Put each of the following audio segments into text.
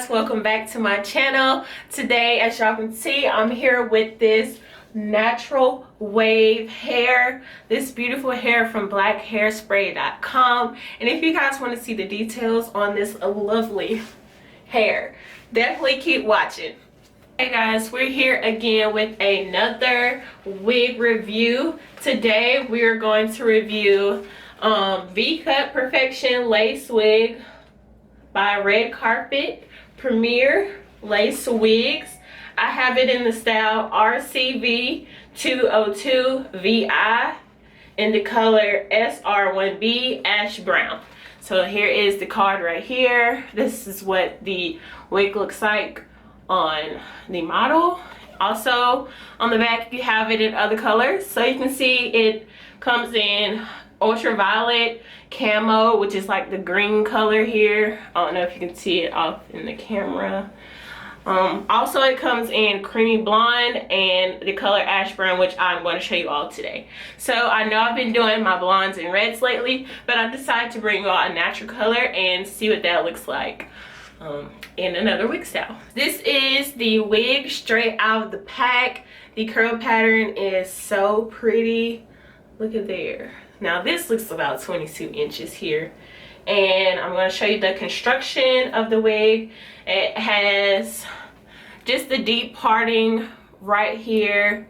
Welcome back to my channel. Today, as y'all can see, I'm here with this natural wave hair, this beautiful hair from blackhairspray.com. And if you guys want to see the details on this lovely hair, definitely keep watching. Hey guys, we're here again with another wig review. Today we are going to review V-Cut Perfection Lace Wig by Red Carpet Premier Lace Wigs. I have it in the style RCV 202 VI in the color SR1B Ash Brown. So here is the card right here. This is what the wig looks like on the model. Also on the back you have it in other colors. So you can see it comes in ultraviolet, camo, which is like the green color here. I don't know if you can see it off in the camera. Also it comes in creamy blonde and the color ash brown, which I'm going to show you all today. So I know I've been doing my blondes and reds lately, but I decided to bring you all a natural color and see what that looks like in another wig style. This is the wig straight out of the pack. The curl pattern is so pretty. Look at there. Now this looks about 22 inches here, and I'm going to show you the construction of the wig. It has just the deep parting right here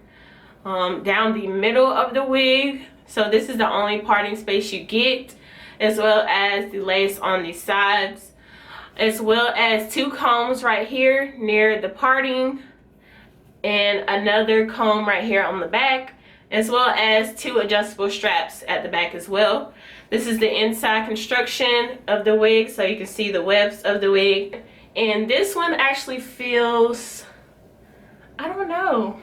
down the middle of the wig. So this is the only parting space you get, as well as the lace on the sides, as well as two combs right here near the parting and another comb right here on the back, as well as two adjustable straps at the back as well. This is the inside construction of the wig, so you can see the webs of the wig. And this one actually feels, I don't know,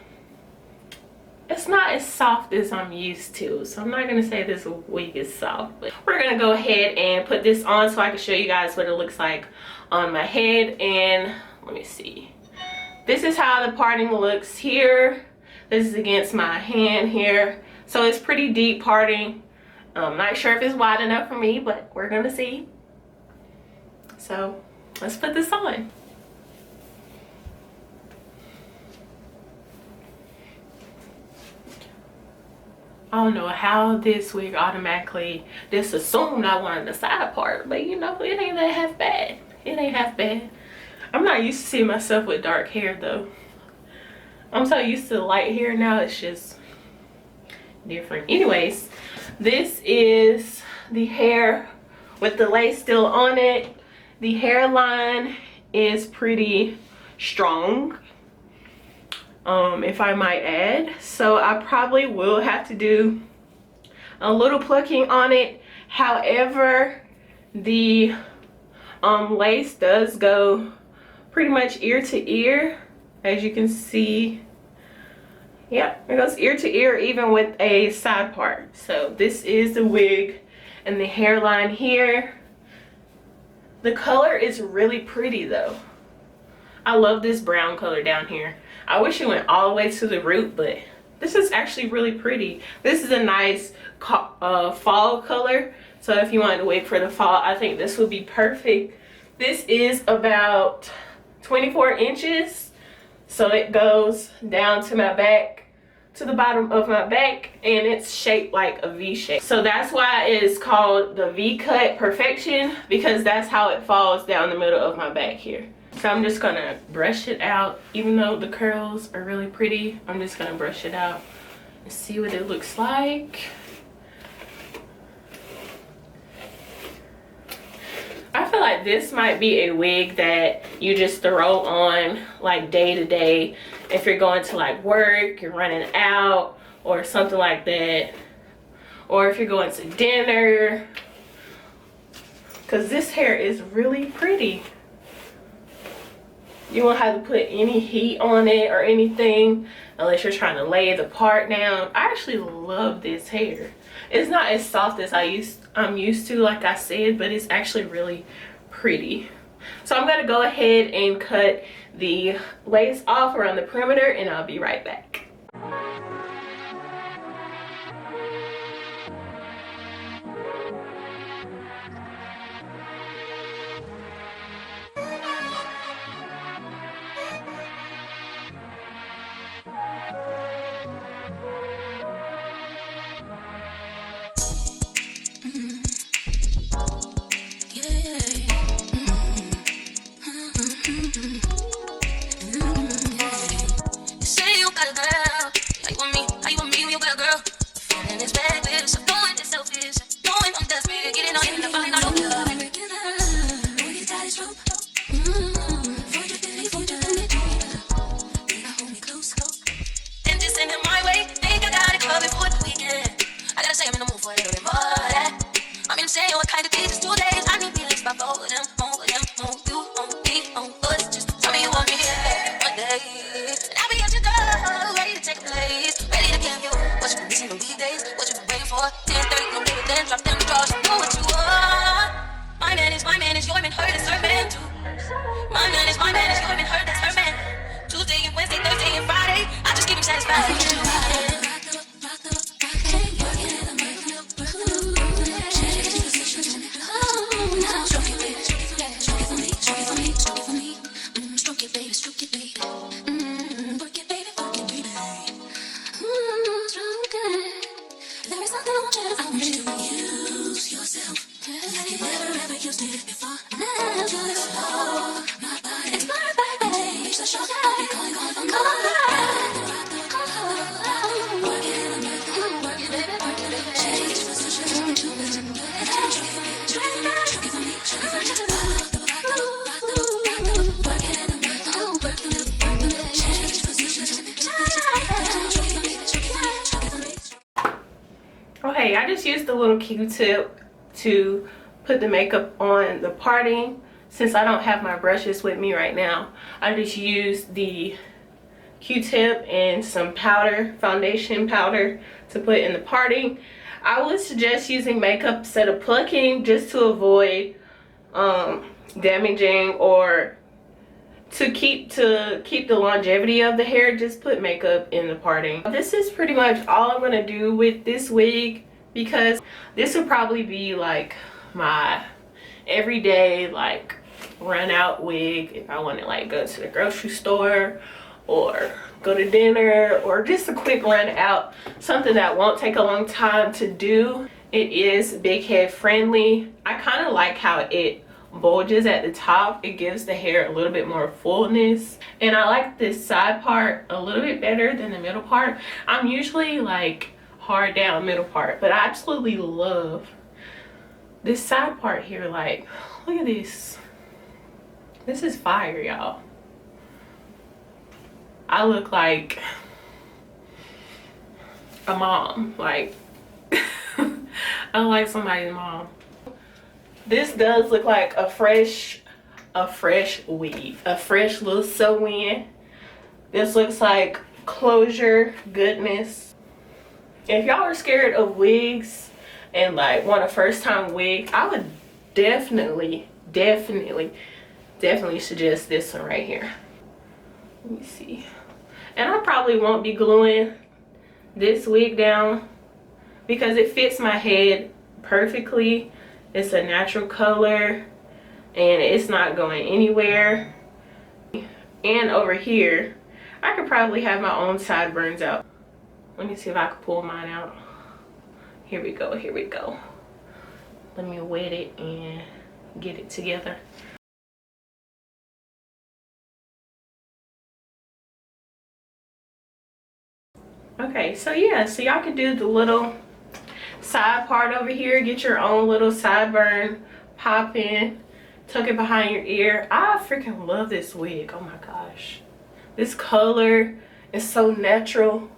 it's not as soft as I'm used to. So I'm not gonna say this wig is soft, but we're gonna go ahead and put this on so I can show you guys what it looks like on my head. And let me see. This is how the parting looks here. This is against my hand here. So it's pretty deep parting. I'm not sure if it's wide enough for me, but we're gonna see. So let's put this on. I don't know how this wig automatically just assumed I wanted the side part, but you know, it ain't that half bad. It ain't half bad. I'm not used to seeing myself with dark hair though. I'm so used to light hair now, it's just different. Anyways, this is the hair with the lace still on it. The hairline is pretty strong, if I might add. So I probably will have to do a little plucking on it. However, the lace does go pretty much ear to ear. As you can see, yep, it goes ear to ear even with a side part. So this is the wig and the hairline here. The color is really pretty though. I love this brown color down here. I wish it went all the way to the root, but this is actually really pretty. This is a nice fall color. So if you wanted to wait for the fall, I think this would be perfect. This is about 24 inches. So it goes down to my back, to the bottom of my back, and it's shaped like a V shape. So that's why it's called the V-Cut Perfection, because that's how it falls down the middle of my back here. So I'm just gonna brush it out. Even though the curls are really pretty, I'm just gonna brush it out and see what it looks like. I feel like this might be a wig that you just throw on like day to day. If you're going to like work, you're running out or something like that. Or if you're going to dinner. Because this hair is really pretty. You won't have to put any heat on it or anything unless you're trying to lay the part down. I actually love this hair. It's not as soft as I'm used to, like I said, but it's actually really pretty. So I'm gonna go ahead and cut the lace off around the perimeter, and I'll be right back. Okay, I just used the little Q-tip to put the makeup on the parting. Since I don't have my brushes with me right now, I just used the Q-tip and some powder, foundation powder, to put in the parting. I would suggest using makeup instead of plucking, just to avoid damaging, or to keep the longevity of the hair. Just put makeup in the parting. This is pretty much all I'm gonna do with this wig, because this will probably be like my everyday like run out wig if I want to like go to the grocery store or go to dinner, or just a quick run out, something that won't take a long time to do. It is big head friendly. I kind of like how it bulges at the top. It gives the hair a little bit more fullness, and I like this side part a little bit better than the middle part. I'm usually like hard down middle part, but I absolutely love this side part here. Like, look at this. This is fire, y'all. I look like a mom, like I look like somebody's mom. This does look like a fresh weave, a fresh little sew-in. This looks like closure goodness. If y'all are scared of wigs and like want a first time wig, I would definitely suggest this one right here. Let me see. And I probably won't be gluing this wig down because it fits my head perfectly. It's a natural color and it's not going anywhere. And over here, I could probably have my own sideburns out. Let me see if I can pull mine out. Here we go, here we go. Let me wet it and get it together. Okay, so yeah, so y'all can do the little side part over here, get your own little sideburn pop in, tuck it behind your ear. I freaking love this wig. Oh my gosh, this color is so natural,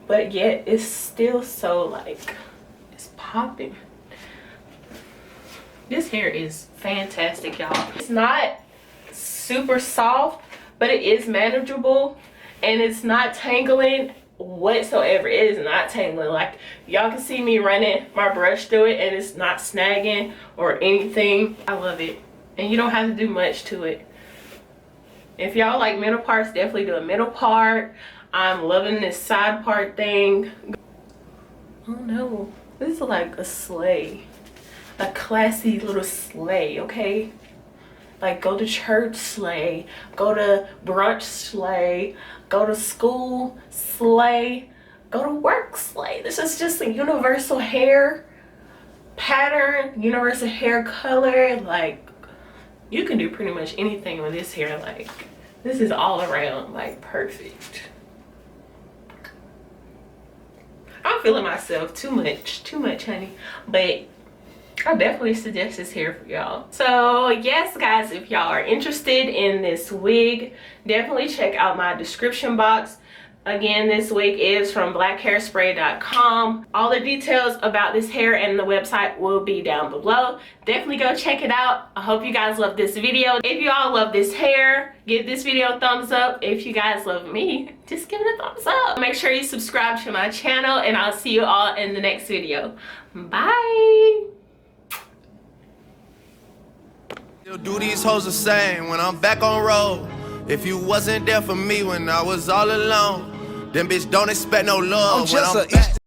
but yet it's still so like it's popping. This hair is fantastic, y'all. It's not super soft, but it is manageable, and it's not tangling whatsoever. It is not tangling. Like, y'all can see me running my brush through it and it's not snagging or anything. I love it, and you don't have to do much to it. If y'all like middle parts, definitely do a middle part. I'm loving this side part thing. Oh no, this is like a sleigh, a classy little sleigh, okay? Like, go to church sleigh, go to brunch sleigh, go to school sleigh, go to work sleigh. This is just a universal hair pattern, universal hair color. Like, you can do pretty much anything with this hair. Like, this is all around like perfect. I'm feeling myself too much, honey, but I definitely suggest this hair for y'all. So yes guys, if y'all are interested in this wig, definitely check out my description box. Again, this wig is from blackhairspray.com. All the details about this hair and the website will be down below. Definitely go check it out. I hope you guys love this video. If you all love this hair, give this video a thumbs up. If you guys love me, just give it a thumbs up. Make sure you subscribe to my channel, and I'll see you all in the next video. Bye. Still do these hoes the same when I'm back on road. If you wasn't there for me when I was all alone, then bitch don't expect no love when I'm back.